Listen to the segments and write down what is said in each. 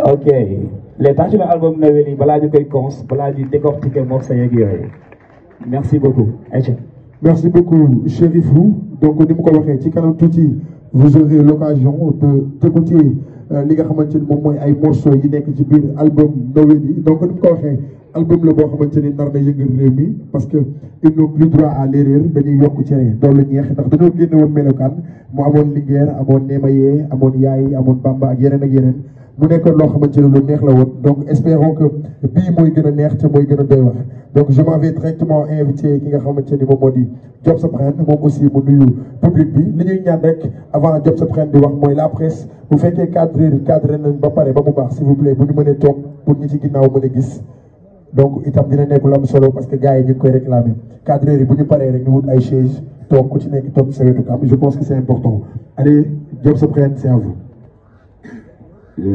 ok les tâches de l'album Noël yi balaa ñu koy cons balaa ñu décortiquer morceau yeeg yooyu merci beaucoup. Merci beaucoup Chérifou donc ni mu ko waxee ci kanam tuuti vous aurez l'occasion d'écouter li nga xamante ni moom mooy ay morceaux yi nekk ci biir album Noël yi donc ni mu ko waxee album la boo xamante ni nar na yëngal réew mi parce que ils n'ont plus droit à l'erreur dañuy yokk cere doolu ñeex ndax dañoo génne woon melokaan mu amoon Linguère amoon Némayé amoon Yaay amoon Bamba ak yeneen mu nekkoon loo xamante ne lu neex la woon donc espérons que bii mooy gën a neex te mooy gën a doy wax donc je m'en vais directement invité ki nga xamante ni moom moo di Job sa Brain moom aussi mu nuyu public bi li ñuy ñaan rek avant Job sa Brain di wax mooy la presse bu fekkee cadre nañ ba pare ba mu baax s'il vous plaît bu ñu mënee toog pour ñi ci ginnaaw mën a gis donc itam dina nekk lu am solo parce que gars yi ñu ngi koy réclamer cadreur yi bu ñu paree rek ñu wut ay chaise toog ku ci nekk toog sa wetu kam je pense que c'est important allez Job sa Brain c'est à vous.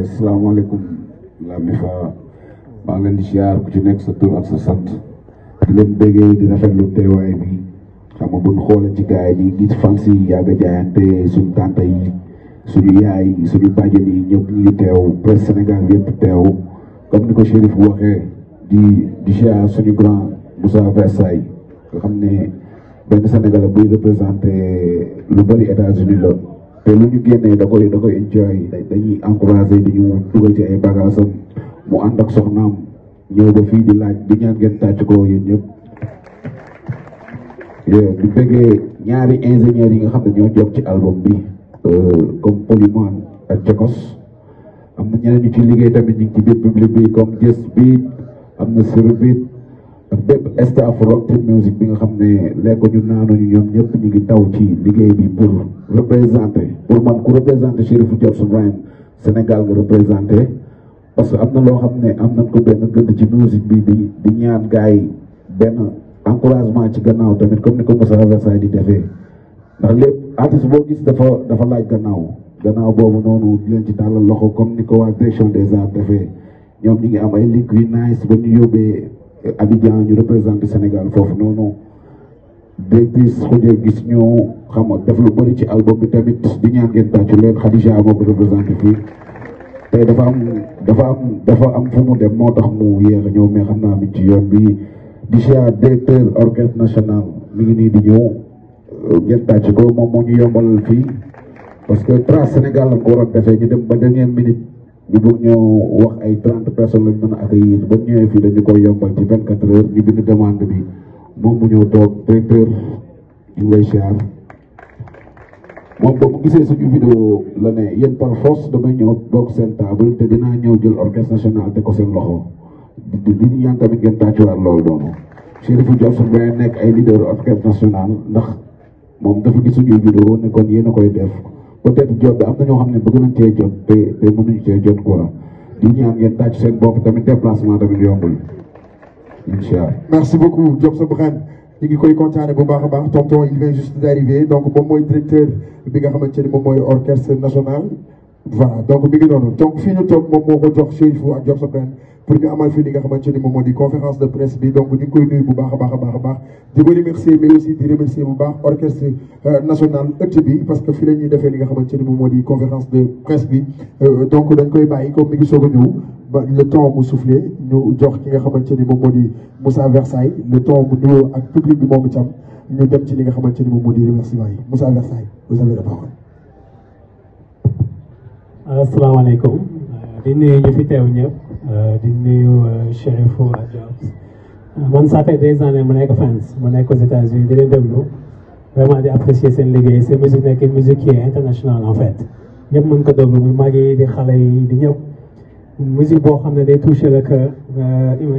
Asalaamaaleykum la Mifa maa ngi leen di siyaar ku ci nekk sa tur ak sa sant di leen béggee di rafetlu teewaay bi xam nga buñ xoolee ci gars yi ñi gis fans yi yàgg a jaayante suñu tante yi suñu yaay yi suñu bàjjen yi ñëpp ñu ngi teew presse Sénégal bi yëpp teew comme ni ko Chérif waxee di siyaar suñu grand Moussa Versailles nga xam ne benn Sénégalais buy représenté lu bari États-Unis la te lu ñu génnee da koy enjoy dañuy encouragé di ñu dugal ci ay bagaasam mu ànd ak soxnaam ñëw ba fii di laaj di ñaan ngeen tàcc ko yéen ñëpp di bëggee ñaari ingénieurs yi nga xam ne ñoo job ci album bi comme Polyman ak Jokos am na ñeneen ñu ci liggéey tamit ñu ngi ci biir public bi comme Jess Beat am na Surbeat ak bépp staff Rock Team Music bi nga xam ne lekko ñu naanuñu ñoom ñëpp ñu ngi taw ci liggéey bi pour représenter pour man ku représenter Chérifou Job sa Brain Sénégal nga représenter parce que am na loo xam ne am nañ ko benn gëdd ci musique bi di ñaan gars yi benn encouragement ci gannaaw tamit comme ni ko Moussa Versailles di defee ndax lépp artiste boo gis dafa laaj gannaaw boobu noonu di leen ci tàllal loxo comme ni ko waa direction des arts defee ñoom ñi ngi am ay link yu nice ba ñu yóbbee Abidjan ñu représenté Sénégal foofu noonu directrice xujee gis ñu xam nga def lu bëri ci album bi tamit di ñaan ngeen tàccu leen Khadija moo ko représenté fii tey dafa am fu mu dem moo tax mu yéex a ñëw mais xam naa mi ci yoon bi di siyaar directeur orchestre national mi ngi nii di ñëw ngeen tàcc ko moom moo ñu yombalal fii parce que Trace Sénégal la ko waroon defee ñu dem ba dernière minute ñu bëgg ñoo wax ay 30 personnes lañ mën a accueillir ba ñëwee fii dañu koy yombal ci 24 heures ñu bind demande bi moom mu ñëw toog directeur ñu ngi lay siyaar moom ba mu gisee suñu vidéo la ne yéen par force damay ñëw bokk seen table te dinaa ñëw jël orchestre national te ko seen loxo di ñaan tamit ngeen tàccuwaat loolu doonu Chérifou Job sa Brain nekk ay leader orchestre national ndax moom dafa gis suñuy vidéo ne kon yéen a koy def peut-être jot bi am na ñoo xam ne bëgg nañ cee jot te mënuñu cee jot quoi di ñaan ngeen tàcc seen bopp tamit déplacement tamit yombul incha allah. merci beaucoup Job sa Brain ñu ngi koy kontaane bu baax a baax tonton il vient juste d'arriver donc moom mooy directeur bi nga xamante ni moom mooy orchestre national voilà donc mi ngi noonu donc fii ñu toog moom moo ko jox Chérifou ak Job sa Brain pour ñu amal fii li nga xamante ni moom moo di conférence de presse bi donc ñu ngi koy nuyu bu baax a baax di ko remercier mais aussi di remercier bu baax orchestre national ëtt bi parce que fii la ñuy defee li nga xamante ni moom moo di conférence de presse bi donc dañ koy bàyyi comme mi ngi soog a ñëw ba le temps mu soufflé ñu jox ki nga xamante ni moom moo di Moussa Versailles le temps mu nuyoo ak public bi moom itam ñu dem ci li nga xamante ni moom moo di remerciement yi Moussa Versailles vous avez la parole. asalaamaaleykum di nuyu ñu fi teew ñëpp di nuyu Chérifou ak Job man ça fait des années mu nekk France mu nekk aux États-Unis di leen déglu vraiment di apprécier seen liggéey seen musique nekk une musique qui est internationale en fait ñëpp mën ko déglu mu mag yi di xale yi di ñëpp musique boo xam ne day toucher le cœur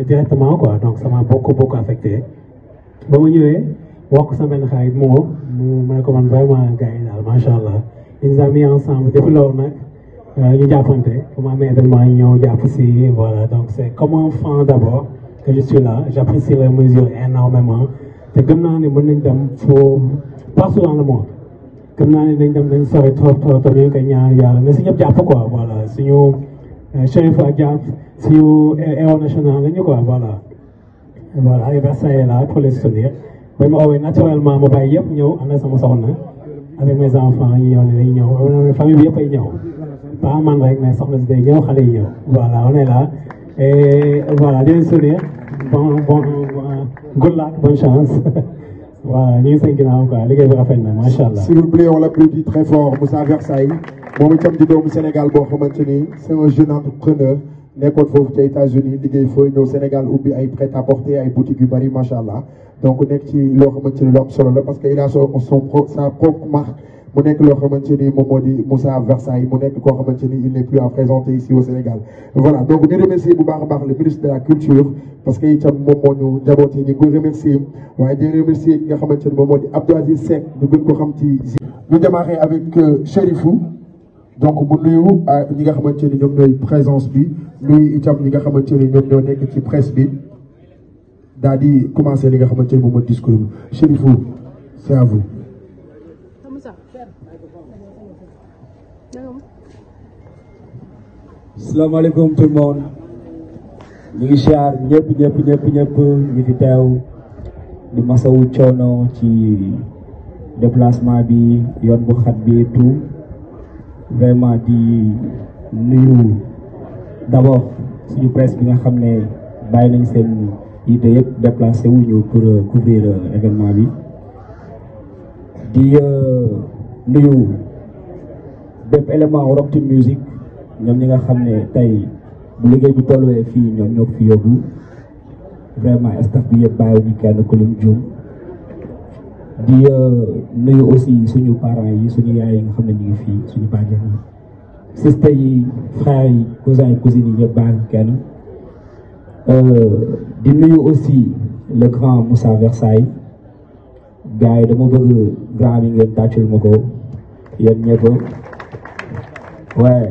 directement quoi donc ça m'a beaucoup affecté ba ma ñëwee wax ko sama benn xarit mu ne ko man vraiment gars yi daal macha allah ils nous a mis ensemble depuis loolu nag ñu jàppante fu ma amee événement yi ñëw jàpp si voilà donc c'est comme un fan d'abord que je suis là j'apprécie les mesures énormément te gëm naa ne mën nañ dem foo partout dans le monde gëm naa ne dañ dem dañ sori trop ñu ngi koy ñaan yàlla mais si ñëpp jàpp quoi voilà suñu Chérifou ak Job suñu héros national lañu quoi voilà et Versailles est là pour les soutenir ba ma oowee naturellement ma bàyyi yëpp ñëw ànd ak sama soxna avec mes enfants yi ñëw ne dañuy ñëw famille bi yëpp ay ñëw pas man rek mais soxna si day ñëw xale yi ñëw voilà on est là et voilà di leen sourire bon good luck bonne chance voilà ñu ngi seen ginnaaw quoi liggéey bi rafet na macha allah. s'il vous plaît on l'applaudit très fort Moussa Versailles moom itam di doomu Sénégal boo xamante ni c'est un jeune entrepreneur nekkoon foofu ca États-Unis liggéey fooy ñëw Sénégal ubbi ay prêt-à-porter ay boutiques yu bari macha allah donc nekk ci loo xamante ni lu am solo la parce que il a sa propre marque mu nekk loo xamante ni moom moo di Moussa Versailles mu nekk koo xamante ni il n'est plus à présenter ici au Sénégal voilà donc ñu remercier bu baax a baax le ministre de la culture parce que itam moom moo ñu njabootee ñu koy remercier waaye di remercier ki nga xamante ni moom moo di Abdou Aziz Seck ñu gën ko xam ci ñu démarrer avec Chérifou donc bu nuyu ñi nga xamante ni ñoom ñooy présence bi nuyu itam ñi nga xamante ni ñoom ñoo nekk ci presse bi daal di commencer li nga xamante ni moom mooy discours bi Chérifou c'est à vous. Salaamaaleykum tout le monde ñu ngi siyaar ñëpp ñu fi teew di masawu coono ci déplacement bi yoon bu xat bi tout vraiment di nuyu d'abord suñu presse bi nga xam ne bàyyi nañ seen yitte yëpp déplacé wuñu pour couvrir événement bi di nuyu bépp élément Rock Team Music ñoom ñi nga xam ne tey bu liggéey bi tolluwee fii ñoom ñoo ko fi yóbbu vraiment staff bi yëpp bàyyiwuñu kenn ku lim juum di nuyu aussi suñu parents yi suñu yaay yi nga xam ne ñu ngi fii suñu bàjjen yi sister yi frères yi cousins yi cousines yi yëpp bàyyiwuñu kenn di nuyu aussi le grand Moussa Versailles gars yi dama bëgg grand bi ngeen tàccul ma ko yéen ñëpp ouais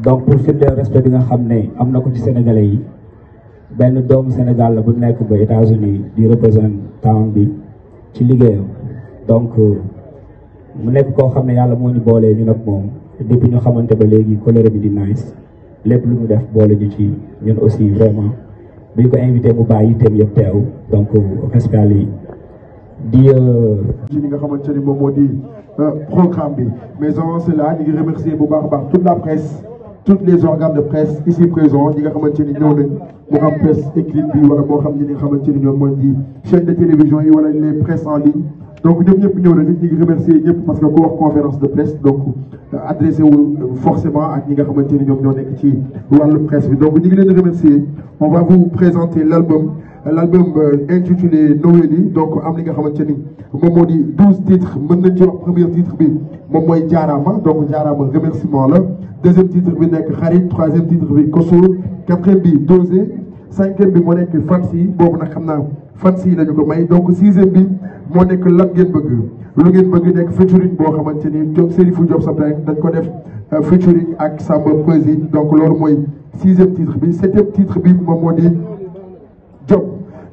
donc pour firndeel respect bi nga xam ne am na ko ci sénégalais yi benn doomu Sénégal la bu nekk ba États-Unis di représentant bi ci liggéeyam donc mu nekk koo xam ne yàlla moo ñu boolee ñu nag moom depuis ñu xamante ba léegi colère bi di nice lépp lu mu def boole ñu ci ñun aussi vraiment bi ñu ko invité mu bàyyi itam yëpp teew donc respect yi di ci li nga xamante ni moom moo di programme bi mais avant cela ñu ngi remercier bu baax a baax toute la presse tous les organes de presse ici présents ñi nga xamante ni ñëw nañ moo xam presse écrite bi wala moo xam ñi nga xamante ni ñoom mooy di chaîne de télévision yi wala les presse en ligne donc ñoom ñëpp ñëw nañ ñu ngi remercier ñëpp parce que ku wax conférence de presse donc adressé wu forcément ak ñi nga xamante ni ñoom ñoo nekk ci wàllu presse bi donc ñu ngi leen di remercier on va vous présenter l'album intitulé Noélie donc am li nga xamante ni moom moo di 12 titres mën nañ ci wax premier titre bi moom mooy jaaraama donc jaaraama remerciement la deuxième titre bi nekk xarit troisième titre bi koso quatrième bi dosé cinquième bi moo nekk fancy boobu nag xam naa fancy la ñu ko may donc sixième bi moo nekk lan ngeen bëgg lu ngeen bëgg nekk featuring boo xamante ni Diop Serifou Diop Sableng dañ ko def featuring ak Samba Peuzzi donc loolu mooy sixième titre bi septième titre bi moom moo di Diop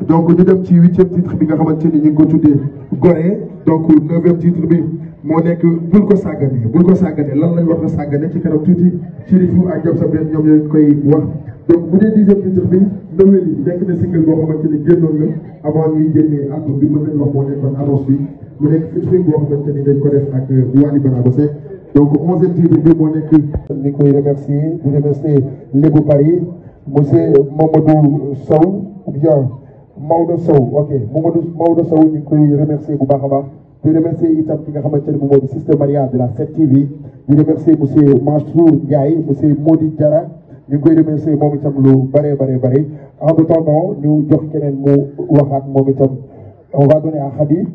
donc ñu dem ci huitième titre bi nga xamante ni ñu ngi ko tuddee Gorée donc neuvième titre bi moo nekk bul ko sàggane lan lañ war a sàggane ci kanam tuuti Chérifou ak Diop Sableng ñoom ñoo koy wax donc bu dee dixième titre bi Noélie nekk na single boo xamante ni génnoon la avant ñuy génnee album bi mën nañ wax moo nekkoon annonce bi mu nekk featuring boo xamante ni dañ ko def ak Wally Ballago Seck donc onzième titre bi moo nekk ni koy remercier di remercier Lébu Paris monsieur Mamadou Sow ou bien Maodo Sow ok Maodo Sow ñu ngi koy remercier bu baax a baax di remercier itam ki nga xamante ne moom moo di Sister Maria de la 7TV di remercier monsieur Mansour Ndiaye monsieur Modi Diarra ñu ngi koy remercier moom itam lu bare en attendant ñu jox keneen mu waxaat moom itam on va donner à Khady